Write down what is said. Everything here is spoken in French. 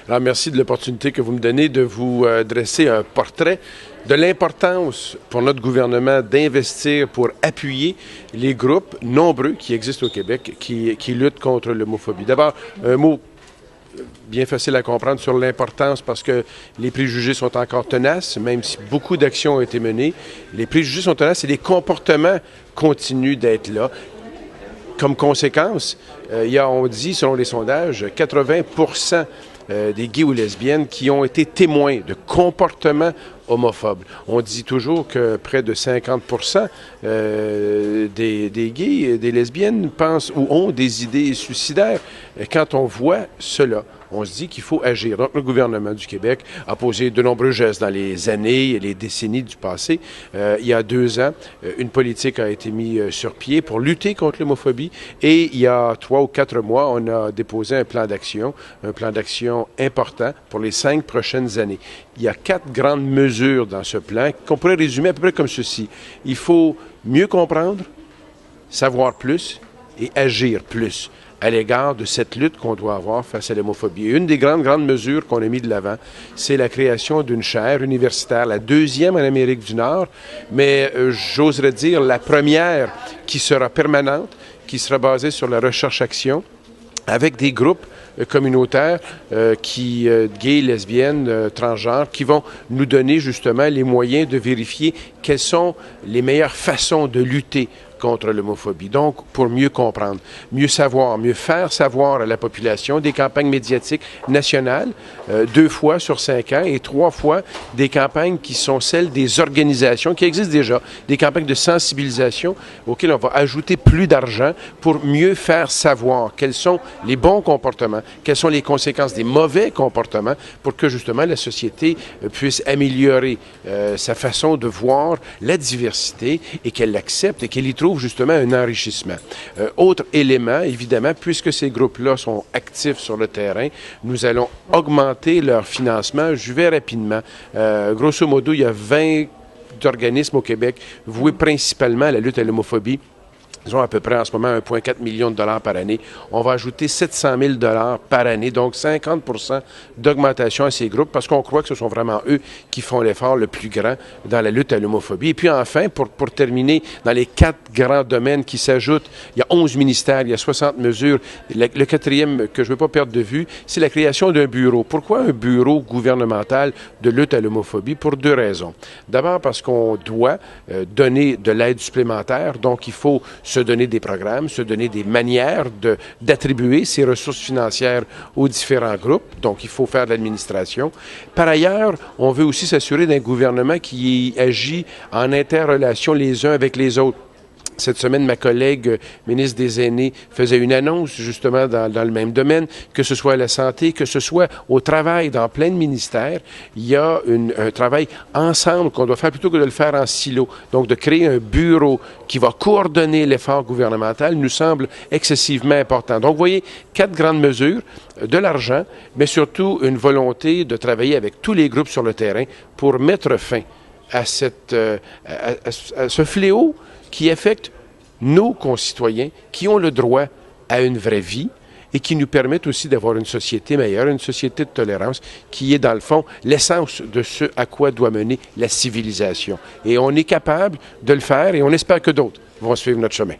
Alors, merci de l'opportunité que vous me donnez de vous dresser un portrait de l'importance pour notre gouvernement d'investir pour appuyer les groupes nombreux qui existent au Québec qui luttent contre l'homophobie. D'abord, un mot bien facile à comprendre sur l'importance parce que les préjugés sont encore tenaces, même si beaucoup d'actions ont été menées. Les préjugés sont tenaces et les comportements continuent d'être là. Comme conséquence, on dit, selon les sondages, 80% des gays ou lesbiennes qui ont été témoins de comportements homophobes. On dit toujours que près de 50% des gays et des lesbiennes pensent ou ont des idées suicidaires. Quand on voit cela, on se dit qu'il faut agir. Donc, le gouvernement du Québec a posé de nombreux gestes dans les années et les décennies du passé. Il y a 2 ans, une politique a été mise sur pied pour lutter contre l'homophobie et il y a 3 ou 4 mois, on a déposé un plan d'action important pour les 5 prochaines années. Il y a 4 grandes mesures dans ce plan qu'on pourrait résumer à peu près comme ceci. Il faut mieux comprendre, savoir plus et agir plus à l'égard de cette lutte qu'on doit avoir face à l'homophobie. Une des grandes mesures qu'on a mis de l'avant, c'est la création d'une chaire universitaire, la 2e en Amérique du Nord, mais j'oserais dire la première qui sera permanente, qui sera basée sur la recherche-action, avec des groupes communautaires gays, lesbiennes, transgenres, qui vont nous donner justement les moyens de vérifier quelles sont les meilleures façons de lutter contre l'homophobie. Donc, pour mieux comprendre, mieux savoir, mieux faire savoir à la population, des campagnes médiatiques nationales, 2 fois sur 5 ans et 3 fois des campagnes qui sont celles des organisations qui existent déjà, des campagnes de sensibilisation auxquelles on va ajouter plus d'argent pour mieux faire savoir quels sont les bons comportements, quelles sont les conséquences des mauvais comportements pour que justement la société puisse améliorer sa façon de voir la diversité et qu'elle l'accepte et qu'elle y trouve justement un enrichissement. Autre élément, évidemment, puisque ces groupes-là sont actifs sur le terrain, nous allons augmenter leur financement. Je vais rapidement. Grosso modo, il y a 20 organismes au Québec voués principalement à la lutte à l'homophobie. Ils ont à peu près en ce moment 1,4 million de dollars par année. On va ajouter 700 000 $ par année, donc 50% d'augmentation à ces groupes parce qu'on croit que ce sont vraiment eux qui font l'effort le plus grand dans la lutte à l'homophobie. Et puis enfin, pour terminer, dans les 4 grands domaines qui s'ajoutent, il y a 11 ministères, il y a 60 mesures. Le 4e que je ne veux pas perdre de vue, c'est la création d'un bureau. Pourquoi un bureau gouvernemental de lutte à l'homophobie? Pour 2 raisons. D'abord parce qu'on doit donner de l'aide supplémentaire, donc il faut se donner des programmes, se donner des manières d'attribuer ces ressources financières aux différents groupes. Donc, il faut faire de l'administration. Par ailleurs, on veut aussi s'assurer d'un gouvernement qui agit en interrelation les uns avec les autres. Cette semaine, ma collègue ministre des Aînés faisait une annonce justement dans le même domaine, que ce soit à la santé, que ce soit au travail dans plein de ministères. Il y a un travail ensemble qu'on doit faire plutôt que de le faire en silo. Donc, de créer un bureau qui va coordonner l'effort gouvernemental nous semble excessivement important. Donc, vous voyez, 4 grandes mesures, de l'argent, mais surtout une volonté de travailler avec tous les groupes sur le terrain pour mettre fin à ce fléau qui affectent nos concitoyens qui ont le droit à une vraie vie et qui nous permettent aussi d'avoir une société meilleure, une société de tolérance qui est, dans le fond, l'essence de ce à quoi doit mener la civilisation. Et on est capable de le faire et on espère que d'autres vont suivre notre chemin.